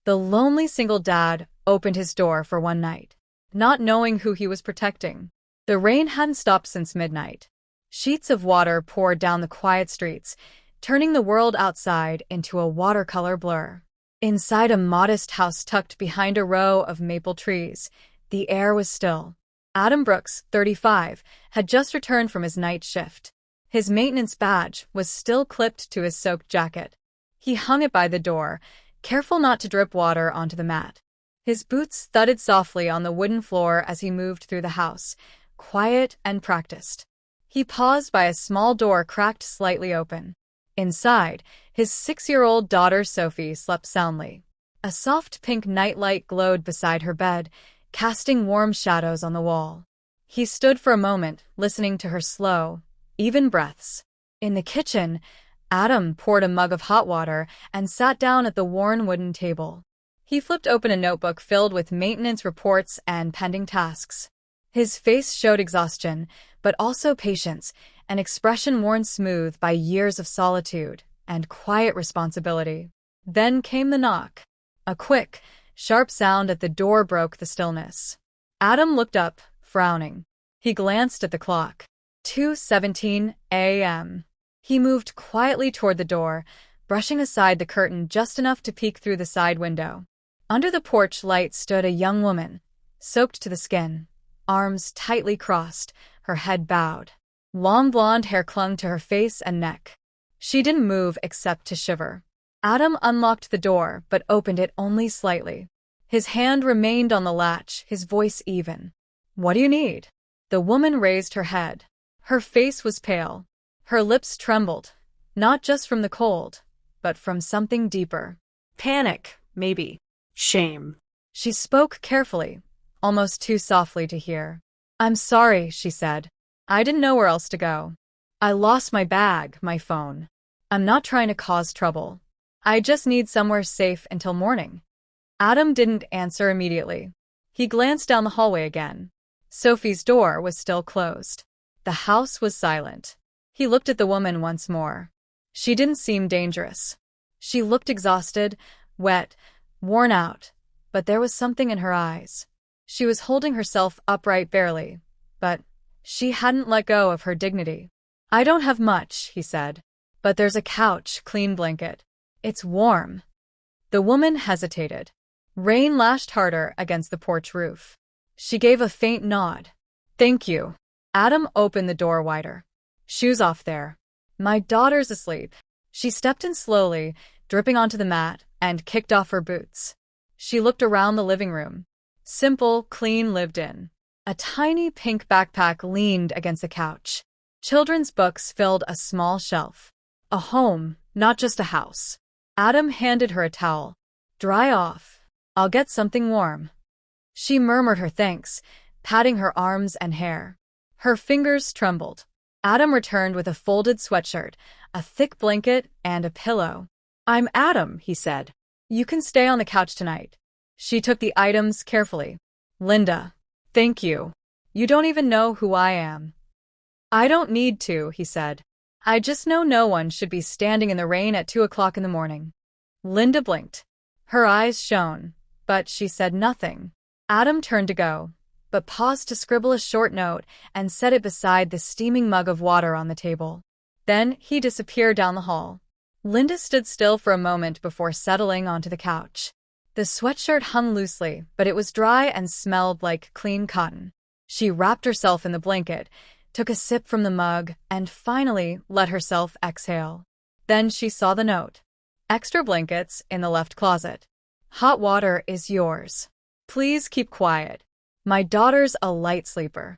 The lonely single dad opened his door for one night, not knowing who he was protecting. The rain hadn't stopped since midnight. Sheets of water poured down the quiet streets, turning the world outside into a watercolor blur. Inside a modest house tucked behind a row of maple trees, the air was still. Adam Brooks, 35, had just returned from his night shift. His maintenance badge was still clipped to his soaked jacket. He hung it by the door, careful not to drip water onto the mat. His boots thudded softly on the wooden floor as he moved through the house, quiet and practiced. He paused by a small door cracked slightly open. Inside, his 6-year-old daughter Sophie slept soundly. A soft pink nightlight glowed beside her bed, casting warm shadows on the wall. He stood for a moment, listening to her slow, even breaths. In the kitchen, Adam poured a mug of hot water and sat down at the worn wooden table. He flipped open a notebook filled with maintenance reports and pending tasks. His face showed exhaustion, but also patience, an expression worn smooth by years of solitude and quiet responsibility. Then came the knock. A quick, sharp sound at the door broke the stillness. Adam looked up, frowning. He glanced at the clock. 2:17 a.m. He moved quietly toward the door, brushing aside the curtain just enough to peek through the side window. Under the porch light stood a young woman, soaked to the skin, arms tightly crossed, her head bowed. Long blonde hair clung to her face and neck. She didn't move except to shiver. Adam unlocked the door but opened it only slightly. His hand remained on the latch, his voice even. "What do you need?" The woman raised her head. Her face was pale. Her lips trembled, not just from the cold, but from something deeper. Panic, maybe. Shame. She spoke carefully, almost too softly to hear. "I'm sorry," she said. "I didn't know where else to go. I lost my bag, my phone. I'm not trying to cause trouble. I just need somewhere safe until morning." Adam didn't answer immediately. He glanced down the hallway again. Sophie's door was still closed. The house was silent. He looked at the woman once more. She didn't seem dangerous. She looked exhausted, wet, worn out, but there was something in her eyes. She was holding herself upright barely, but she hadn't let go of her dignity. "I don't have much," he said, "but there's a couch, clean blanket. It's warm." The woman hesitated. Rain lashed harder against the porch roof. She gave a faint nod. "Thank you." Adam opened the door wider. "Shoes off there. My daughter's asleep." She stepped in slowly, dripping onto the mat, and kicked off her boots. She looked around the living room. Simple, clean, lived in. A tiny pink backpack leaned against the couch. Children's books filled a small shelf. A home, not just a house. Adam handed her a towel. "Dry off. I'll get something warm." She murmured her thanks, patting her arms and hair. Her fingers trembled. Adam returned with a folded sweatshirt, a thick blanket, and a pillow. "I'm Adam," he said. "You can stay on the couch tonight." She took the items carefully. "Linda. Thank you. You don't even know who I am." "I don't need to," he said. "I just know no one should be standing in the rain at 2 o'clock in the morning." Linda blinked. Her eyes shone, but she said nothing. Adam turned to go, but paused to scribble a short note and set it beside the steaming mug of water on the table. Then he disappeared down the hall. Linda stood still for a moment before settling onto the couch. The sweatshirt hung loosely, but it was dry and smelled like clean cotton. She wrapped herself in the blanket, took a sip from the mug, and finally let herself exhale. Then she saw the note. "Extra blankets in the left closet. Hot water is yours. Please keep quiet. My daughter's a light sleeper."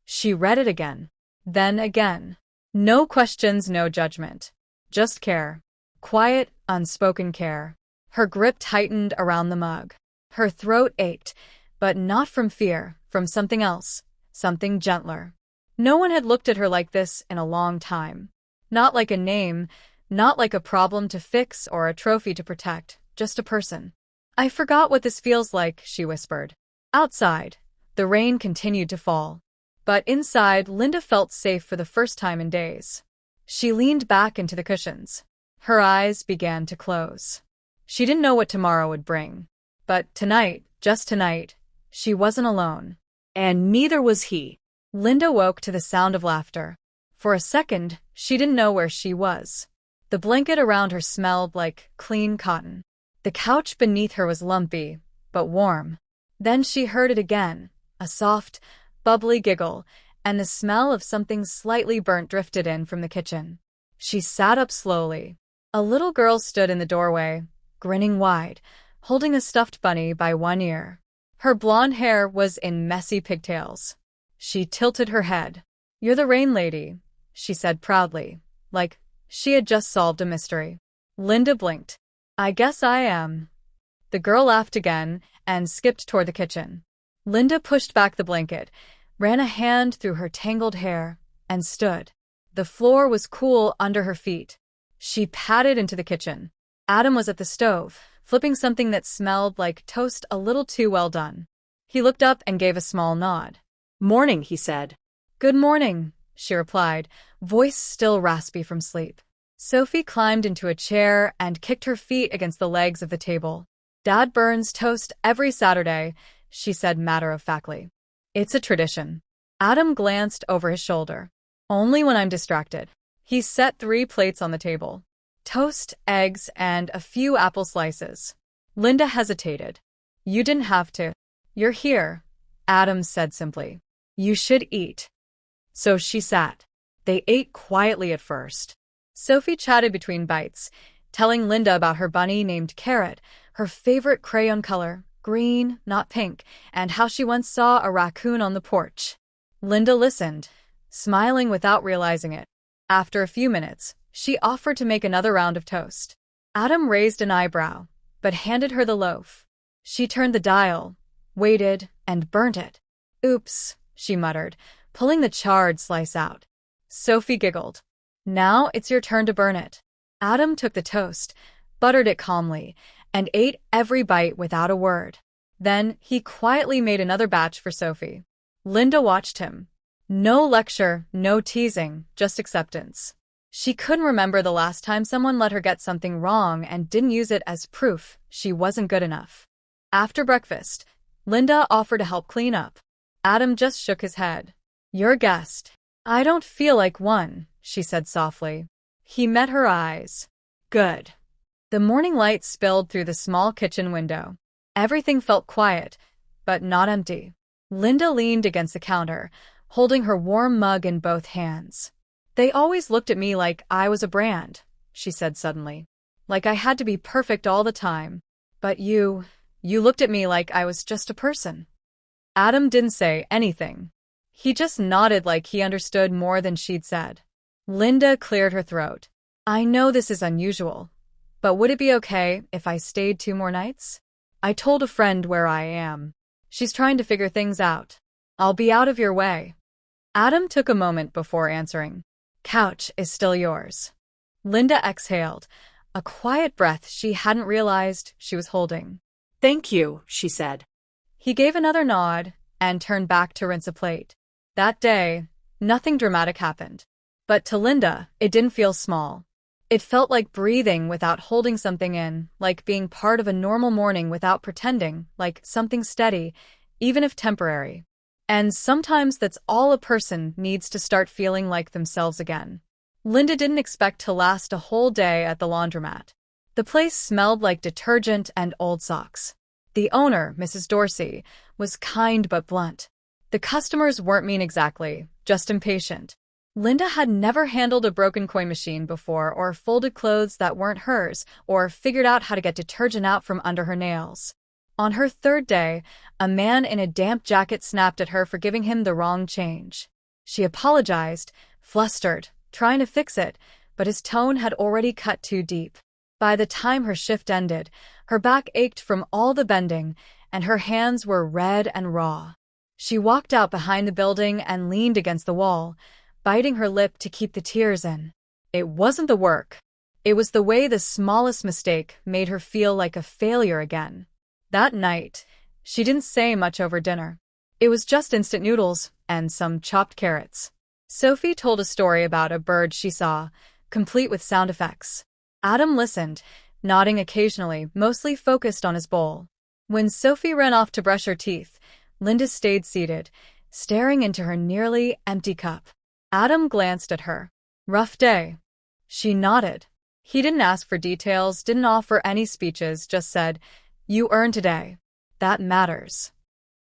She read it again. Then again. No questions, no judgment. Just care. Quiet, unspoken care. Her grip tightened around the mug. Her throat ached, but not from fear, from something else, something gentler. No one had looked at her like this in a long time. Not like a name, not like a problem to fix or a trophy to protect, just a person. "I forgot what this feels like," she whispered. Outside, the rain continued to fall. But inside, Linda felt safe for the first time in days. She leaned back into the cushions. Her eyes began to close. She didn't know what tomorrow would bring. But tonight, just tonight, she wasn't alone. And neither was he. Linda woke to the sound of laughter. For a second, she didn't know where she was. The blanket around her smelled like clean cotton. The couch beneath her was lumpy, but warm. Then she heard it again, a soft, bubbly giggle, and the smell of something slightly burnt drifted in from the kitchen. She sat up slowly. A little girl stood in the doorway, grinning wide, holding a stuffed bunny by one ear. Her blonde hair was in messy pigtails. She tilted her head. "You're the rain lady," she said proudly, like she had just solved a mystery. Linda blinked. "I guess I am." The girl laughed again and skipped toward the kitchen. Linda pushed back the blanket, ran a hand through her tangled hair, and stood. The floor was cool under her feet. She padded into the kitchen. Adam was at the stove, flipping something that smelled like toast a little too well done. He looked up and gave a small nod. "Morning," he said. "Good morning," she replied, voice still raspy from sleep. Sophie climbed into a chair and kicked her feet against the legs of the table. "Dad burns toast every Saturday," she said matter-of-factly. "It's a tradition." Adam glanced over his shoulder. "Only when I'm distracted." He set 3 plates on the table. Toast, eggs, and a few apple slices. Linda hesitated. "You didn't have to. You're here," Adam said simply. "You should eat." So she sat. They ate quietly at first. Sophie chatted between bites, telling Linda about her bunny named Carrot, her favorite crayon color, green, not pink, and how she once saw a raccoon on the porch. Linda listened, smiling without realizing it. After a few minutes, she offered to make another round of toast. Adam raised an eyebrow, but handed her the loaf. She turned the dial, waited, and burnt it. "Oops," she muttered, pulling the charred slice out. Sophie giggled. "Now it's your turn to burn it." Adam took the toast, buttered it calmly, and ate every bite without a word. Then he quietly made another batch for Sophie. Linda watched him. No lecture, no teasing, just acceptance. She couldn't remember the last time someone let her get something wrong and didn't use it as proof she wasn't good enough. After breakfast, Linda offered to help clean up. Adam just shook his head. "Your guest." "I don't feel like one," she said softly. He met her eyes. "Good." The morning light spilled through the small kitchen window. Everything felt quiet, but not empty. Linda leaned against the counter, holding her warm mug in both hands. "They always looked at me like I was a brand," she said suddenly. "Like I had to be perfect all the time. But you looked at me like I was just a person." Adam didn't say anything. He just nodded like he understood more than she'd said. Linda cleared her throat. "I know this is unusual, but would it be okay if I stayed 2 more nights? I told a friend where I am. She's trying to figure things out. I'll be out of your way." Adam took a moment before answering. "Couch is still yours." Linda exhaled, a quiet breath she hadn't realized she was holding. "Thank you," she said. He gave another nod and turned back to rinse a plate. That day, nothing dramatic happened. But to Linda, it didn't feel small. It felt like breathing without holding something in, like being part of a normal morning without pretending, like something steady, even if temporary. And sometimes that's all a person needs to start feeling like themselves again. Linda didn't expect to last a whole day at the laundromat. The place smelled like detergent and old socks. The owner, Mrs. Dorsey, was kind but blunt. The customers weren't mean exactly, just impatient. Linda had never handled a broken coin machine before, or folded clothes that weren't hers, or figured out how to get detergent out from under her nails. On her 3rd day, a man in a damp jacket snapped at her for giving him the wrong change. She apologized, flustered, trying to fix it, but his tone had already cut too deep. By the time her shift ended, her back ached from all the bending, and her hands were red and raw. She walked out behind the building and leaned against the wall, biting her lip to keep the tears in. It wasn't the work. It was the way the smallest mistake made her feel like a failure again. That night, she didn't say much over dinner. It was just instant noodles and some chopped carrots. Sophie told a story about a bird she saw, complete with sound effects. Adam listened, nodding occasionally, mostly focused on his bowl. When Sophie ran off to brush her teeth, Linda stayed seated, staring into her nearly empty cup. Adam glanced at her. Rough day. She nodded. He didn't ask for details, didn't offer any speeches, just said, "You earned today. That matters."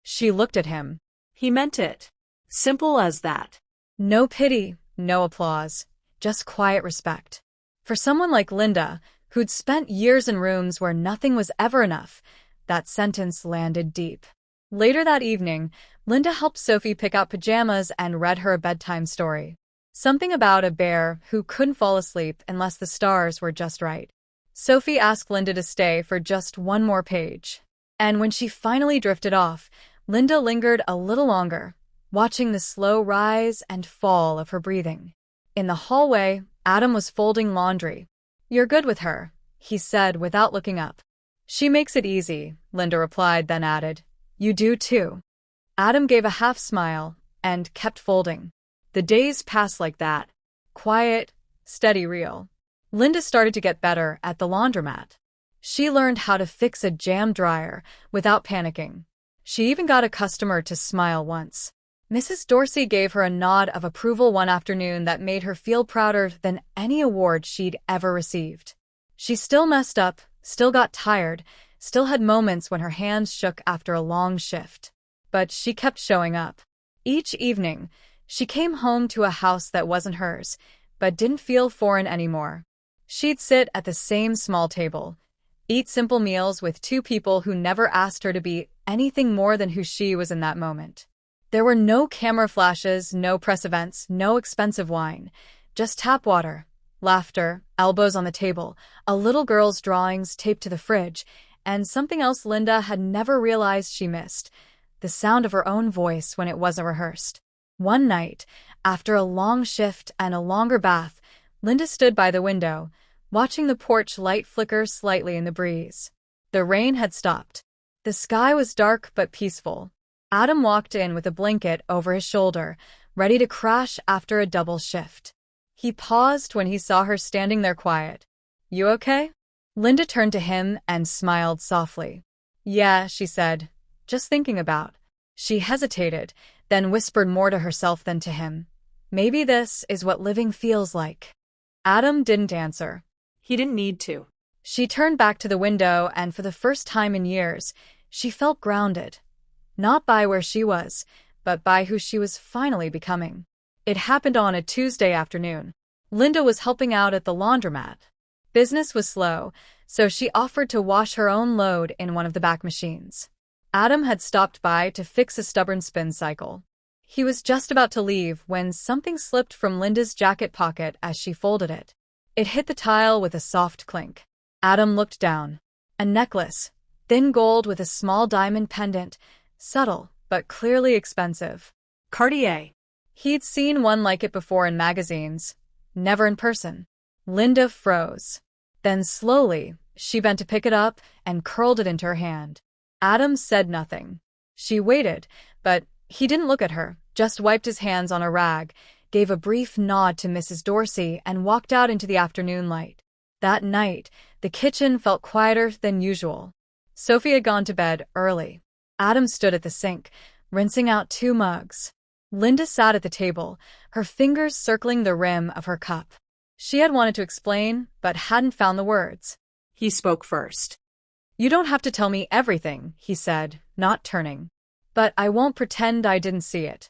She looked at him. He meant it. Simple as that. No pity, no applause, just quiet respect. For someone like Linda, who'd spent years in rooms where nothing was ever enough, that sentence landed deep. Later that evening, Linda helped Sophie pick out pajamas and read her a bedtime story. Something about a bear who couldn't fall asleep unless the stars were just right. Sophie asked Linda to stay for just one more page. And when she finally drifted off, Linda lingered a little longer, watching the slow rise and fall of her breathing. In the hallway, Adam was folding laundry. "You're good with her," he said without looking up. "She makes it easy," Linda replied, then added, "You do too." Adam gave a half smile and kept folding. The days passed like that. Quiet, steady, real. Linda started to get better at the laundromat. She learned how to fix a jam dryer without panicking. She even got a customer to smile once. Mrs. Dorsey gave her a nod of approval one afternoon that made her feel prouder than any award she'd ever received. She still messed up, still got tired, still had moments when her hands shook after a long shift. But she kept showing up. Each evening, she came home to a house that wasn't hers, but didn't feel foreign anymore. She'd sit at the same small table, eat simple meals with two people who never asked her to be anything more than who she was in that moment. There were no camera flashes, no press events, no expensive wine, just tap water, laughter, elbows on the table, a little girl's drawings taped to the fridge, and something else Linda had never realized she missed, the sound of her own voice when it wasn't rehearsed. One night, after a long shift and a longer bath, Linda stood by the window, watching the porch light flicker slightly in the breeze. The rain had stopped. The sky was dark but peaceful. Adam walked in with a blanket over his shoulder, ready to crash after a double shift. He paused when he saw her standing there quiet. "You okay?" Linda turned to him and smiled softly. "Yeah," she said, "just thinking about." She hesitated, then whispered more to herself than to him. "Maybe this is what living feels like." Adam didn't answer. He didn't need to. She turned back to the window, and for the first time in years, she felt grounded. Not by where she was, but by who she was finally becoming. It happened on a Tuesday afternoon. Linda was helping out at the laundromat. Business was slow, so she offered to wash her own load in one of the back machines. Adam had stopped by to fix a stubborn spin cycle. He was just about to leave when something slipped from Linda's jacket pocket as she folded it. It hit the tile with a soft clink. Adam looked down. A necklace, thin gold with a small diamond pendant, subtle but clearly expensive. Cartier. He'd seen one like it before in magazines, never in person. Linda froze. Then slowly, she bent to pick it up and curled it into her hand. Adam said nothing. She waited, but he didn't look at her, just wiped his hands on a rag, gave a brief nod to Mrs. Dorsey, and walked out into the afternoon light. That night, the kitchen felt quieter than usual. Sophie had gone to bed early. Adam stood at the sink, rinsing out 2 mugs. Linda sat at the table, her fingers circling the rim of her cup. She had wanted to explain, but hadn't found the words. He spoke first. "You don't have to tell me everything," he said, not turning. "But I won't pretend I didn't see it."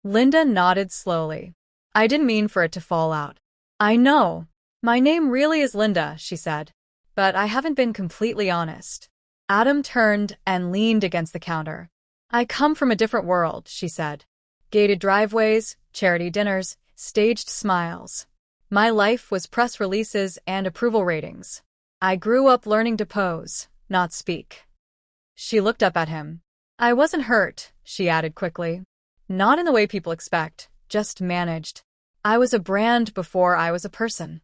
Linda nodded slowly. "I didn't mean for it to fall out." "I know. My name really is Linda," she said. "But I haven't been completely honest." Adam turned and leaned against the counter. "I come from a different world," she said. "Gated driveways, charity dinners, staged smiles. My life was press releases and approval ratings. I grew up learning to pose, not speak." She looked up at him. "I wasn't hurt," she added quickly. "Not in the way people expect, just managed. I was a brand before I was a person."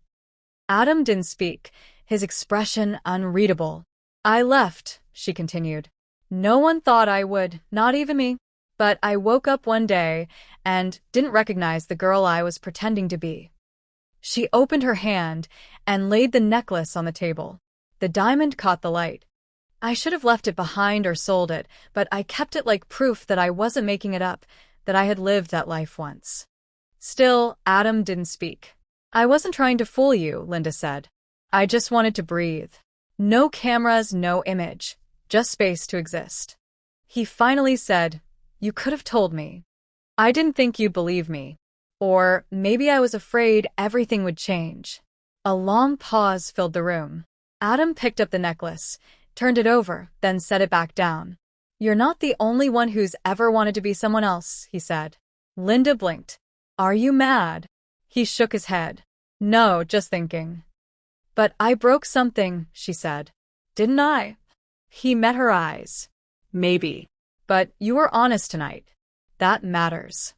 Adam didn't speak, his expression unreadable. "I left," she continued. "No one thought I would, not even me. But I woke up one day and didn't recognize the girl I was pretending to be." She opened her hand and laid the necklace on the table. The diamond caught the light. I should have left it behind or sold it, but I kept it like proof that I wasn't making it up, that I had lived that life once. Still, Adam didn't speak. I wasn't trying to fool you, Linda said. I just wanted to breathe. No cameras, no image, just space to exist. He finally said, "You could have told me. I didn't think you'd believe me. Or maybe I was afraid everything would change." A long pause filled the room. Adam picked up the necklace, turned it over, then set it back down. "You're not the only one who's ever wanted to be someone else," he said. Linda blinked. "Are you mad?" He shook his head. "No, just thinking." "But I broke something," she said. "Didn't I?" He met her eyes. Maybe. "But you were honest tonight. That matters."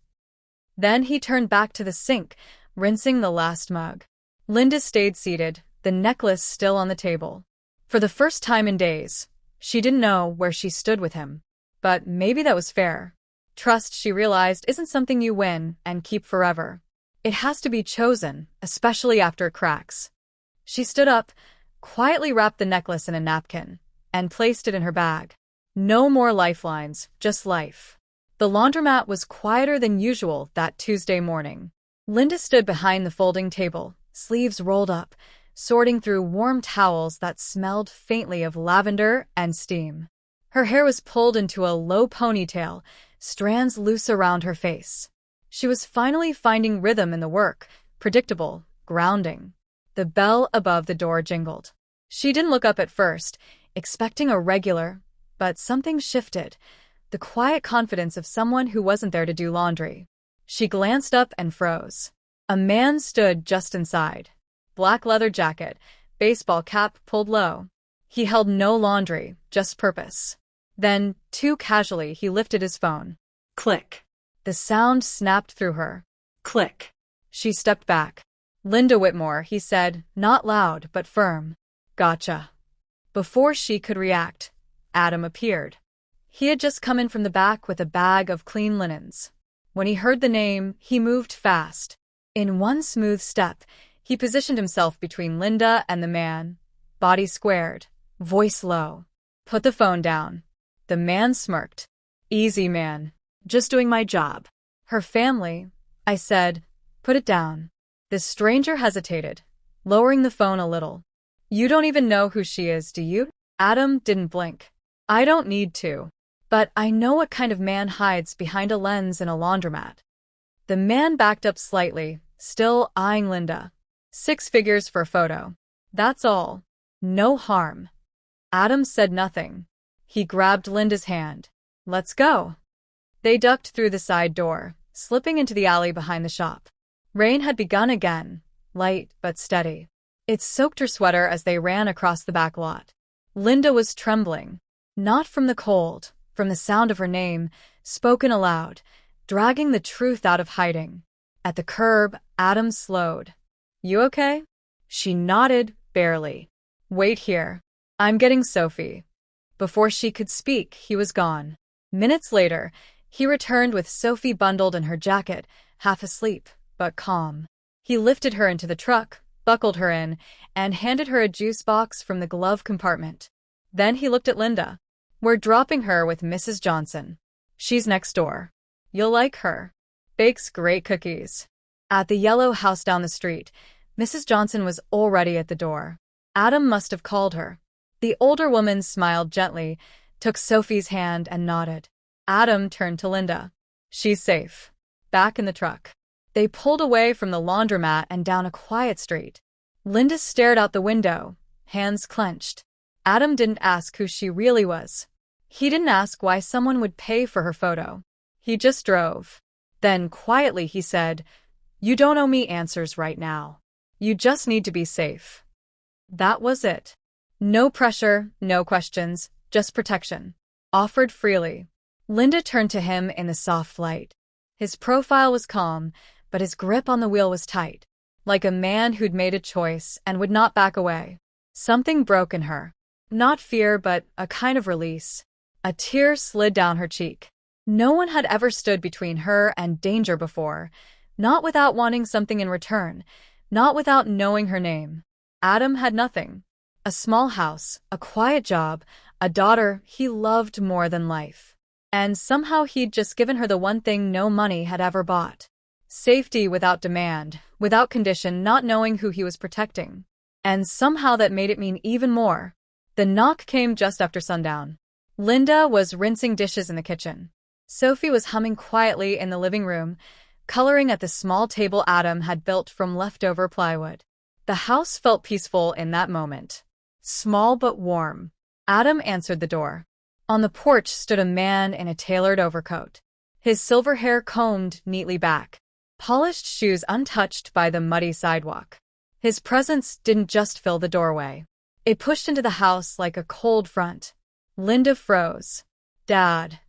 Then he turned back to the sink, rinsing the last mug. Linda stayed seated, the necklace still on the table. For the first time in days, she didn't know where she stood with him. But maybe that was fair. Trust, she realized, isn't something you win and keep forever. It has to be chosen, especially after it cracks. She stood up, quietly wrapped the necklace in a napkin, and placed it in her bag. No more lifelines, just life. The laundromat was quieter than usual that Tuesday morning. Linda stood behind the folding table, sleeves rolled up, sorting through warm towels that smelled faintly of lavender and steam. Her hair was pulled into a low ponytail, strands loose around her face. She was finally finding rhythm in the work, predictable, grounding. The bell above the door jingled. She didn't look up at first, expecting a regular, but something shifted, the quiet confidence of someone who wasn't there to do laundry. She glanced up and froze. A man stood just inside. Black leather jacket, baseball cap pulled low. He held no laundry, just purpose. Then, too casually, he lifted his phone. Click. The sound snapped through her. Click. She stepped back. "Linda Whitmore," he said, not loud but firm. "Gotcha." Before she could react, Adam appeared. He had just come in from the back with a bag of clean linens. When he heard the name, he moved fast. In one smooth step, he positioned himself between Linda and the man, body squared, voice low. "Put the phone down." The man smirked. "Easy, man. Just doing my job." "Her family," I said. "Put it down." The stranger hesitated, lowering the phone a little. "You don't even know who she is, do you?" Adam didn't blink. "I don't need to. But I know what kind of man hides behind a lens in a laundromat." The man backed up slightly, still eyeing Linda. "6 figures for a photo. That's all. No harm." Adam said nothing. He grabbed Linda's hand. "Let's go." They ducked through the side door, slipping into the alley behind the shop. Rain had begun again, light but steady. It soaked her sweater as they ran across the back lot. Linda was trembling, not from the cold, from the sound of her name, spoken aloud, dragging the truth out of hiding. At the curb, Adam slowed. "You okay?" She nodded, barely. "Wait here. I'm getting Sophie." Before she could speak, he was gone. Minutes later, he returned with Sophie bundled in her jacket, half asleep, but calm. He lifted her into the truck, buckled her in, and handed her a juice box from the glove compartment. Then he looked at Linda. "We're dropping her with Mrs. Johnson. She's next door. You'll like her. Bakes great cookies." At the yellow house down the street, Mrs. Johnson was already at the door. Adam must have called her. The older woman smiled gently, took Sophie's hand and nodded. Adam turned to Linda. "She's safe. Back in the truck." They pulled away from the laundromat and down a quiet street. Linda stared out the window, hands clenched. Adam didn't ask who she really was. He didn't ask why someone would pay for her photo. He just drove. Then, quietly, he said, "You don't owe me answers right now. You just need to be safe." That was it. No pressure, no questions, just protection. Offered freely. Linda turned to him in the soft light. His profile was calm, but his grip on the wheel was tight, like a man who'd made a choice and would not back away. Something broke in her. Not fear, but a kind of release. A tear slid down her cheek. No one had ever stood between her and danger before, not without wanting something in return, not without knowing her name. Adam had nothing. A small house, a quiet job, a daughter he loved more than life. And somehow he'd just given her the one thing no money had ever bought. Safety without demand, without condition, not knowing who he was protecting. And somehow that made it mean even more. The knock came just after sundown. Linda was rinsing dishes in the kitchen. Sophie was humming quietly in the living room, coloring at the small table Adam had built from leftover plywood. The house felt peaceful in that moment. Small but warm. Adam answered the door. On the porch stood a man in a tailored overcoat. His silver hair combed neatly back. Polished shoes untouched by the muddy sidewalk. His presence didn't just fill the doorway. It pushed into the house like a cold front. Linda froze. "Dad,"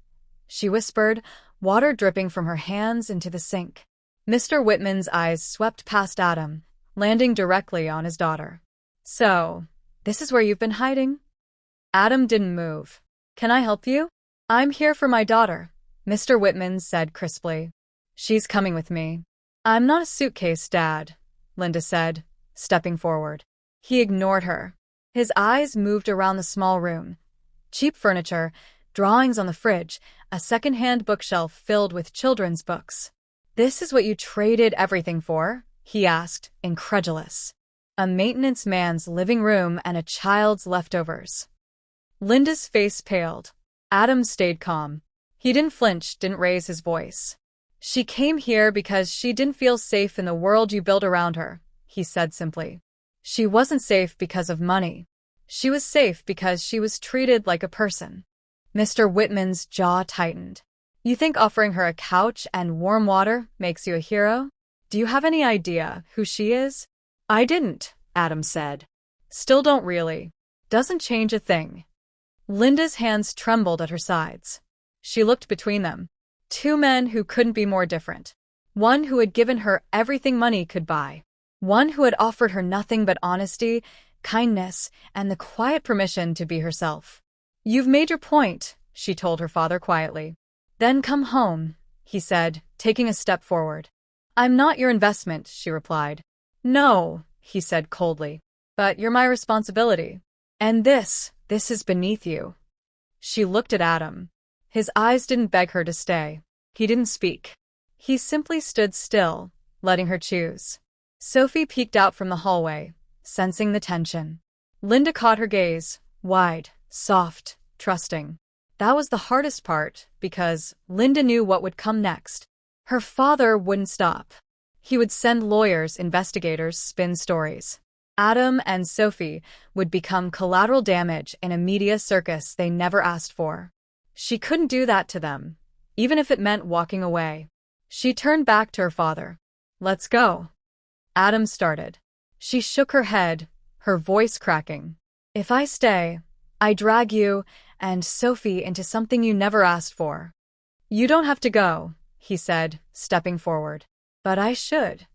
she whispered, water dripping from her hands into the sink. Mr. Whitman's eyes swept past Adam, landing directly on his daughter. "So, this is where you've been hiding?" Adam didn't move. "Can I help you?" "I'm here for my daughter," Mr. Whitman said crisply. "She's coming with me." "I'm not a suitcase, Dad," Linda said, stepping forward. He ignored her. His eyes moved around the small room. Cheap furniture, drawings on the fridge, a second-hand bookshelf filled with children's books. "This is what you traded everything for?" he asked, incredulous. "A maintenance man's living room and a child's leftovers." Linda's face paled. Adam stayed calm. He didn't flinch, didn't raise his voice. "She came here because she didn't feel safe in the world you built around her," he said simply. "She wasn't safe because of money. She was safe because she was treated like a person." Mr. Whitman's jaw tightened. "You think offering her a couch and warm water makes you a hero? Do you have any idea who she is?" "I didn't," Adam said. "Still don't really. Doesn't change a thing." Linda's hands trembled at her sides. She looked between them. Two men who couldn't be more different. One who had given her everything money could buy. One who had offered her nothing but honesty, kindness, and the quiet permission to be herself. "You've made your point," she told her father quietly. "Then come home," he said, taking a step forward. "I'm not your investment," she replied. "No," he said coldly. "But you're my responsibility. And this is beneath you." She looked at Adam. His eyes didn't beg her to stay. He didn't speak. He simply stood still, letting her choose. Sophie peeked out from the hallway, sensing the tension. Linda caught her gaze, wide, soft, trusting. That was the hardest part, because Linda knew what would come next. Her father wouldn't stop. He would send lawyers, investigators, spin stories. Adam and Sophie would become collateral damage in a media circus they never asked for. She couldn't do that to them, even if it meant walking away. She turned back to her father. "Let's go." Adam started. She shook her head, her voice cracking. "If I stay, I drag you and Sophie into something you never asked for." "You don't have to go," he said, stepping forward. "But I should."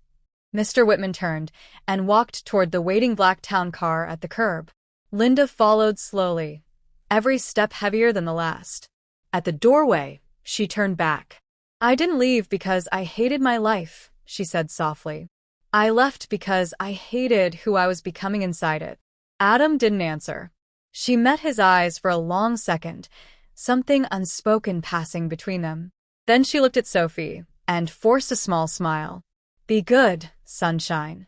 Mr. Whitman turned and walked toward the waiting black town car at the curb. Linda followed slowly, every step heavier than the last. At the doorway, she turned back. "I didn't leave because I hated my life," she said softly. "I left because I hated who I was becoming inside it." Adam didn't answer. She met his eyes for a long second, something unspoken passing between them. Then she looked at Sophie and forced a small smile. "Be good, sunshine."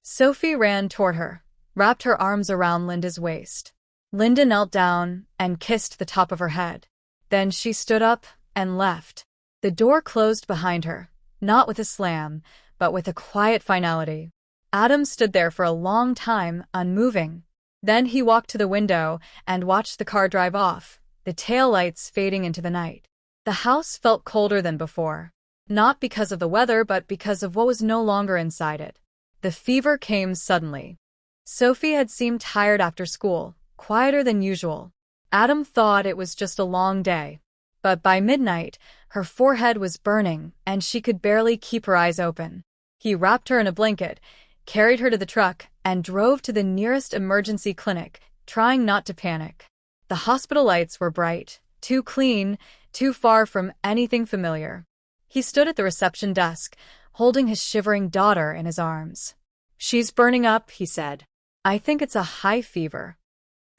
Sophie ran toward her, wrapped her arms around Linda's waist. Linda knelt down and kissed the top of her head. Then she stood up and left. The door closed behind her, not with a slam, but with a quiet finality. Adam stood there for a long time, unmoving. Then he walked to the window and watched the car drive off, the taillights fading into the night. The house felt colder than before. Not because of the weather, but because of what was no longer inside it. The fever came suddenly. Sophie had seemed tired after school, quieter than usual. Adam thought it was just a long day. But by midnight, her forehead was burning, and she could barely keep her eyes open. He wrapped her in a blanket, carried her to the truck, and drove to the nearest emergency clinic, trying not to panic. The hospital lights were bright, too clean, too far from anything familiar. He stood at the reception desk, holding his shivering daughter in his arms. "She's burning up," he said. "I think it's a high fever."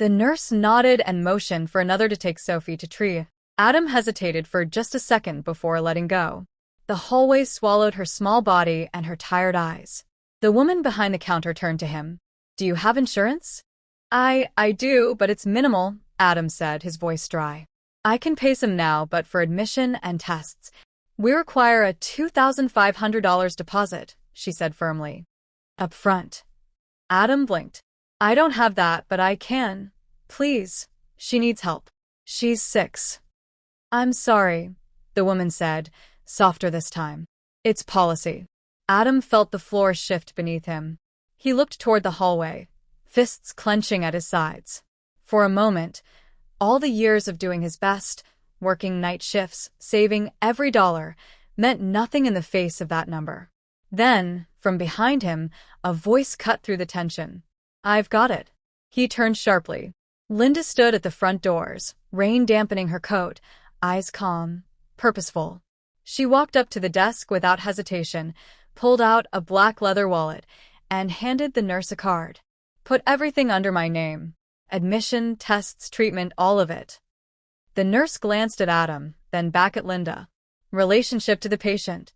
The nurse nodded and motioned for another to take Sophie to Tree. Adam hesitated for just a second before letting go. The hallway swallowed her small body and her tired eyes. The woman behind the counter turned to him. "Do you have insurance?" I do, but it's minimal," Adam said, his voice dry. "I can pay some now, but for admission and tests, we require a $2,500 deposit," she said firmly. "Up front." Adam blinked. "I don't have that, but I can. Please. She needs help. She's 6. "I'm sorry," the woman said, softer this time. "It's policy." Adam felt the floor shift beneath him. He looked toward the hallway, fists clenching at his sides. For a moment, all the years of doing his best, working night shifts, saving every dollar, meant nothing in the face of that number. Then, from behind him, a voice cut through the tension. "I've got it." He turned sharply. Linda stood at the front doors, rain dampening her coat, eyes calm, purposeful. She walked up to the desk without hesitation, pulled out a black leather wallet, and handed the nurse a card. "Put everything under my name. Admission, tests, treatment, all of it." The nurse glanced at Adam, then back at Linda. "Relationship to the patient."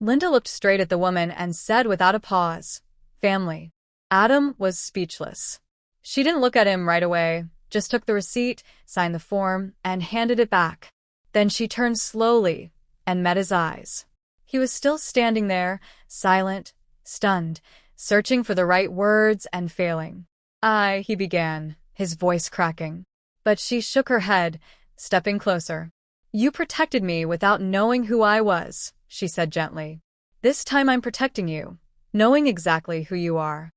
Linda looked straight at the woman and said without a pause, "Family." Adam was speechless. She didn't look at him right away, just took the receipt, signed the form, and handed it back. Then she turned slowly and met his eyes. He was still standing there, silent, stunned, searching for the right words and failing. He began, his voice cracking. But she shook her head, stepping closer. "You protected me without knowing who I was," she said gently. "This time I'm protecting you, knowing exactly who you are."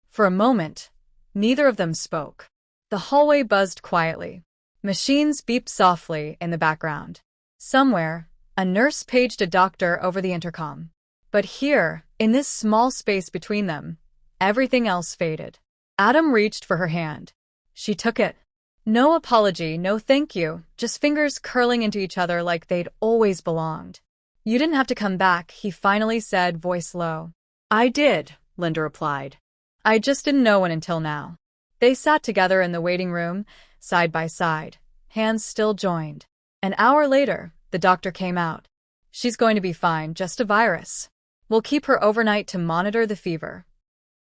For a moment, neither of them spoke. The hallway buzzed quietly. Machines beeped softly in the background. Somewhere, a nurse paged a doctor over the intercom. But here, in this small space between them, everything else faded. Adam reached for her hand. She took it. No apology, no thank you, just fingers curling into each other like they'd always belonged. "You didn't have to come back," he finally said, voice low. "I did," Linda replied. "I just didn't know when until now." They sat together in the waiting room, side by side, hands still joined. An hour later, the doctor came out. "She's going to be fine, just a virus. We'll keep her overnight to monitor the fever."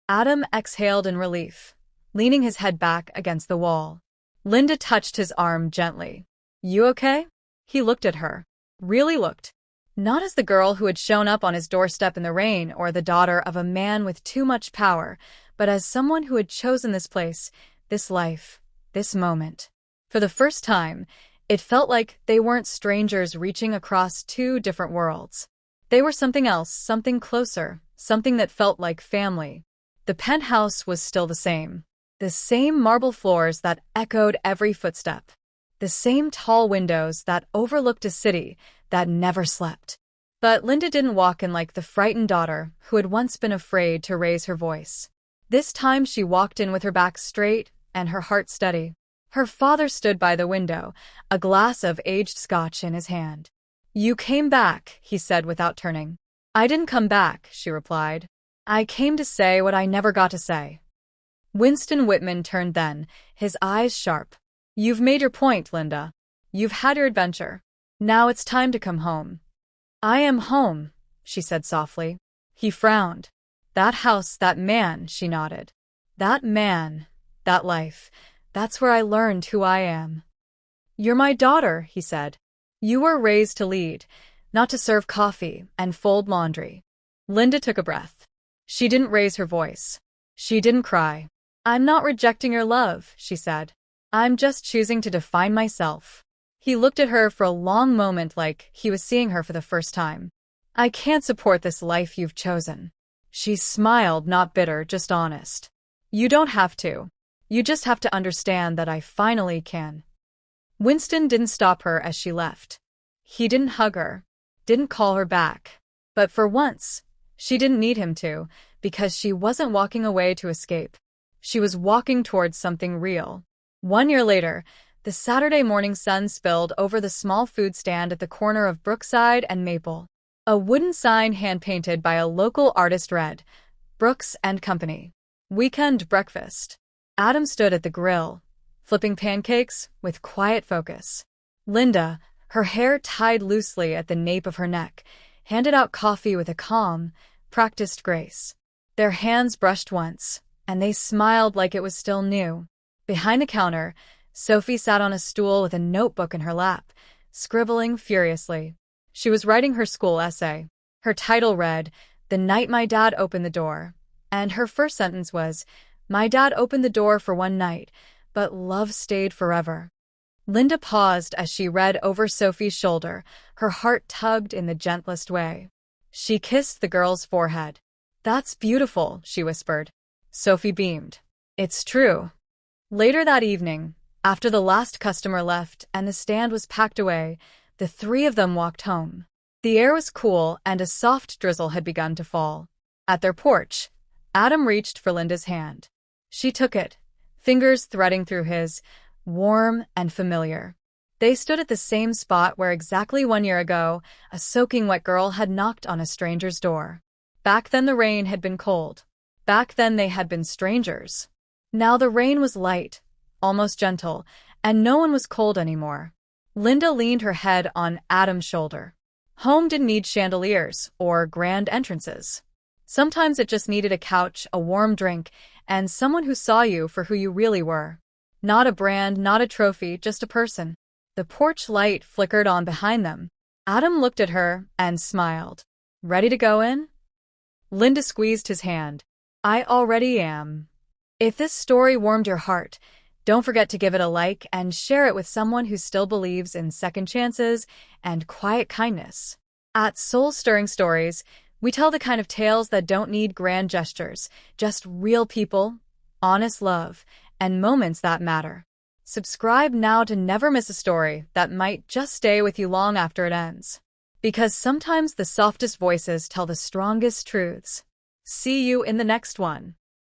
Adam exhaled in relief, leaning his head back against the wall. Linda touched his arm gently. "You okay?" He looked at her. Really looked. Not as the girl who had shown up on his doorstep in the rain or the daughter of a man with too much power, but as someone who had chosen this place, this life, this moment. For the first time, it felt like they weren't strangers reaching across two different worlds. They were something else, something closer, something that felt like family. The penthouse was still the same marble floors that echoed every footstep, the same tall windows that overlooked a city that never slept. But Linda didn't walk in like the frightened daughter who had once been afraid to raise her voice. This time she walked in with her back straight and her heart steady. Her father stood by the window, a glass of aged scotch in his hand. "You came back," he said without turning. "I didn't come back," she replied. "I came to say what I never got to say." Winston Whitman turned then, his eyes sharp. "You've made your point, Linda. You've had your adventure. Now it's time to come home." "I am home," she said softly. He frowned. "That house, that man," she nodded. "That man, that life, that's where I learned who I am." "You're my daughter," he said. "You were raised to lead, not to serve coffee and fold laundry." Linda took a breath. She didn't raise her voice. She didn't cry. "I'm not rejecting your love," she said. "I'm just choosing to define myself." He looked at her for a long moment like he was seeing her for the first time. "I can't support this life you've chosen." She smiled, not bitter, just honest. "You don't have to. You just have to understand that I finally can." Winston didn't stop her as she left. He didn't hug her, didn't call her back. But for once, she didn't need him to, because she wasn't walking away to escape. She was walking towards something real. 1 year later, the Saturday morning sun spilled over the small food stand at the corner of Brookside and Maple. A wooden sign hand-painted by a local artist read, "Brooks and Company. Weekend breakfast." Adam stood at the grill, flipping pancakes with quiet focus. Linda, her hair tied loosely at the nape of her neck, handed out coffee with a calm, practiced grace. Their hands brushed once, and they smiled like it was still new. Behind the counter, Sophie sat on a stool with a notebook in her lap, scribbling furiously. She was writing her school essay. Her title read, "The Night My Dad Opened the Door," and her first sentence was, "My dad opened the door for one night, but love stayed forever." Linda paused as she read over Sophie's shoulder, her heart tugged in the gentlest way. She kissed the girl's forehead. "That's beautiful," she whispered. Sophie beamed. "It's true." Later that evening, after the last customer left and the stand was packed away, the three of them walked home. The air was cool and a soft drizzle had begun to fall. At their porch, Adam reached for Linda's hand. She took it, fingers threading through his, warm and familiar. They stood at the same spot where exactly 1 year ago, a soaking wet girl had knocked on a stranger's door. Back then the rain had been cold. Back then they had been strangers. Now the rain was light, almost gentle, and no one was cold anymore. Linda leaned her head on Adam's shoulder. Home didn't need chandeliers or grand entrances. Sometimes it just needed a couch, a warm drink, and someone who saw you for who you really were. Not a brand, not a trophy, just a person. The porch light flickered on behind them. Adam looked at her and smiled. "Ready to go in?" Linda squeezed his hand. "I already am." If this story warmed your heart, don't forget to give it a like and share it with someone who still believes in second chances and quiet kindness. At Soul Stirring Stories, we tell the kind of tales that don't need grand gestures, just real people, honest love, and moments that matter. Subscribe now to never miss a story that might just stay with you long after it ends. Because sometimes the softest voices tell the strongest truths. See you in the next one.